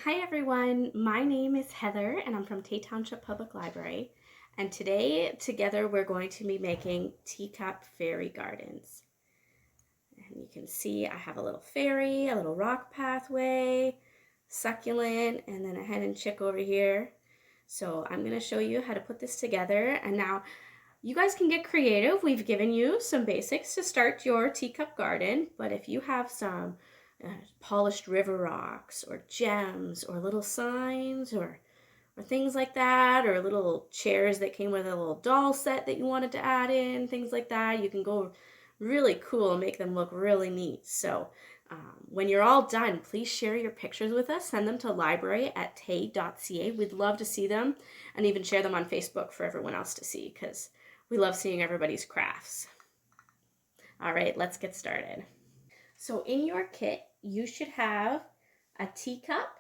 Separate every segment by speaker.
Speaker 1: Hi everyone, my name is Heather and I'm from Tate Township Public Library, and today together we're going to be making teacup fairy gardens. And you can see I have a little fairy, a little rock pathway, succulent, and then a hen and chick over here. So I'm going to show you how to put this together, and now you guys can get creative. We've given you some basics to start your teacup garden, but if you have some polished river rocks or gems or little signs or things like that, or little chairs that came with a little doll set that you wanted to add in, things like that, you can go really cool and make them look really neat. So when you're all done, please share your pictures with us. Send them to library@tay.ca. We'd love to see them, and even share them on Facebook for everyone else to see, because we love seeing everybody's crafts. All right, let's get started. So in your kit, you should have a teacup,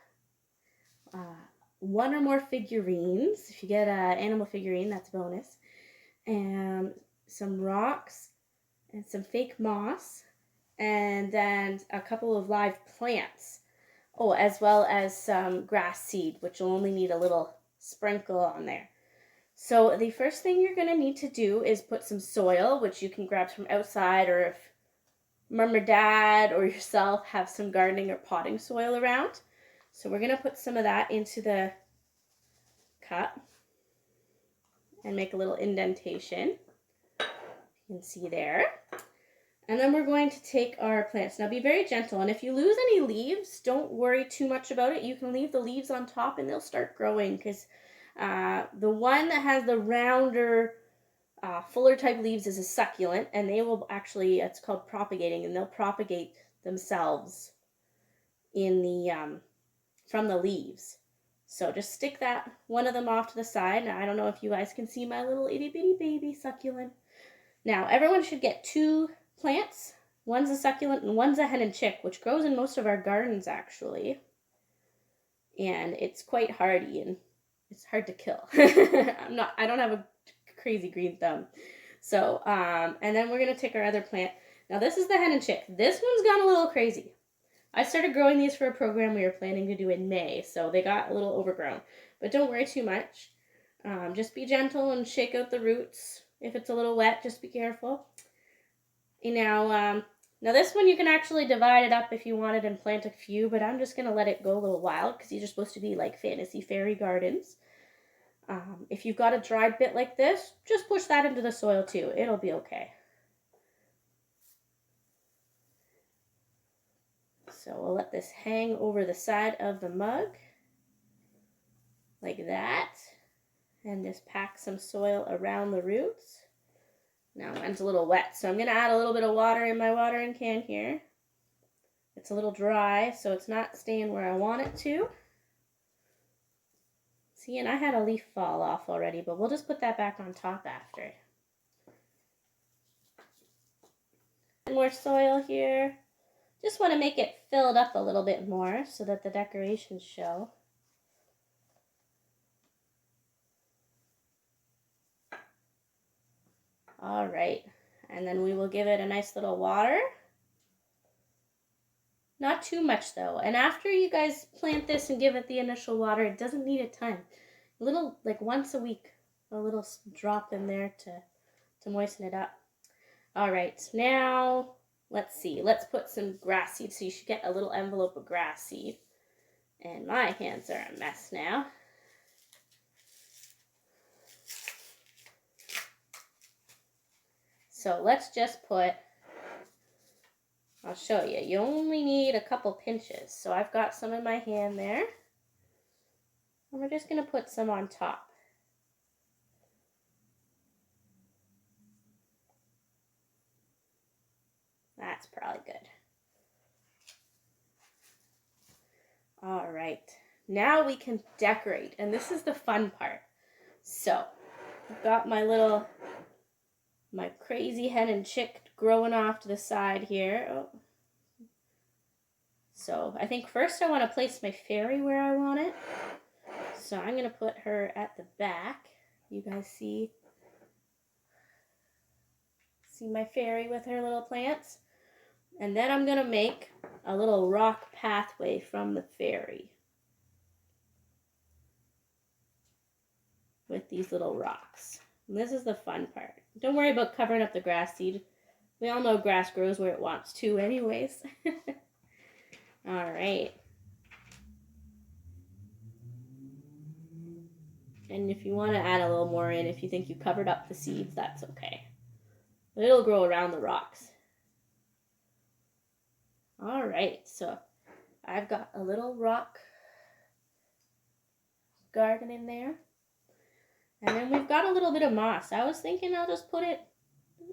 Speaker 1: one or more figurines. If you get an animal figurine, that's a bonus. And some rocks and some fake moss, and then a couple of live plants. Oh, as well as some grass seed, which you'll only need a little sprinkle on there. So the first thing you're going to need to do is put some soil, which you can grab from outside, or if mom or dad or yourself have some gardening or potting soil around. So we're going to put some of that into the cup and make a little indentation. You can see there. And then we're going to take our plants. Now be very gentle, and if you lose any leaves, don't worry too much about it. You can leave the leaves on top and they'll start growing, because the one that has the rounder, fuller type leaves is a succulent, and they will actually, it's called propagating, and they'll propagate themselves in the from the leaves. So just stick that one of them off to the side. Now I don't know if you guys can see my little itty bitty baby succulent. Now everyone should get two plants. One's a succulent and one's a hen and chick, which grows in most of our gardens actually. And it's quite hardy and it's hard to kill. I don't have a crazy green thumb. So, and then we're gonna take our other plant. Now this is the hen and chick. This one's gone a little crazy. I started growing these for a program we were planning to do in May, so they got a little overgrown. But don't worry too much. Just be gentle and shake out the roots. If it's a little wet, just be careful. And now this one you can actually divide it up if you wanted and plant a few, but I'm just going to let it go a little wild because these are supposed to be like fantasy fairy gardens. If you've got a dried bit like this, just push that into the soil too. It'll be okay. So we'll let this hang over the side of the mug like that, and just pack some soil around the roots. Now mine's a little wet, so I'm going to add a little bit of water in my watering can here. It's a little dry, so it's not staying where I want it to. See, and I had a leaf fall off already, but we'll just put that back on top after. More soil here. Just want to make it filled up a little bit more so that the decorations show. All right, and then we will give it a nice little water. Not too much though. And after you guys plant this and give it the initial water, it doesn't need a ton. A little, like once a week, a little drop in there to moisten it up. All right, now let's see. Let's put some grass seed. So you should get a little envelope of grass seed. And my hands are a mess now. So let's just put, I'll show you. You only need a couple pinches. So I've got some in my hand there. And we're just going to put some on top. That's probably good. All right, now we can decorate, and this is the fun part. So I've got my crazy hen and chick growing off to the side here. Oh. So I think first I want to place my fairy where I want it. So I'm going to put her at the back. You guys see my fairy with her little plants? And then I'm going to make a little rock pathway from the fairy. these little rocks. And this is the fun part. Don't worry about covering up the grass seed. We all know grass grows where it wants to anyways. All right. And if you want to add a little more in, if you think you covered up the seeds, that's okay. But it'll grow around the rocks. All right, so I've got a little rock garden in there. And then we've got a little bit of moss. I was thinking I'll just put it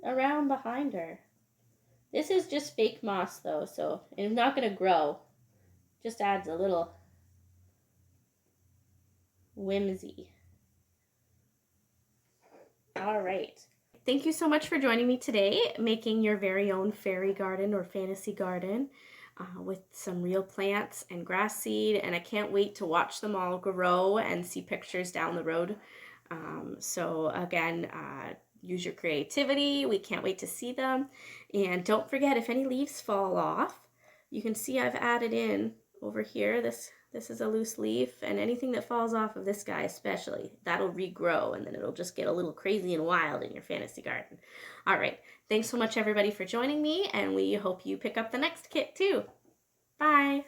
Speaker 1: around behind her. This is just fake moss though, so it's not going to grow. Just adds a little whimsy. All right. Thank you so much for joining me today, making your very own fairy garden or fantasy garden with some real plants and grass seed. And I can't wait to watch them all grow and see pictures down the road. So again, use your creativity. We can't wait to see them. And don't forget, if any leaves fall off, you can see I've added in over here, this is a loose leaf, and anything that falls off of this guy especially, that'll regrow, and then it'll just get a little crazy and wild in your fantasy garden. All right, thanks so much everybody for joining me, and we hope you pick up the next kit too. Bye.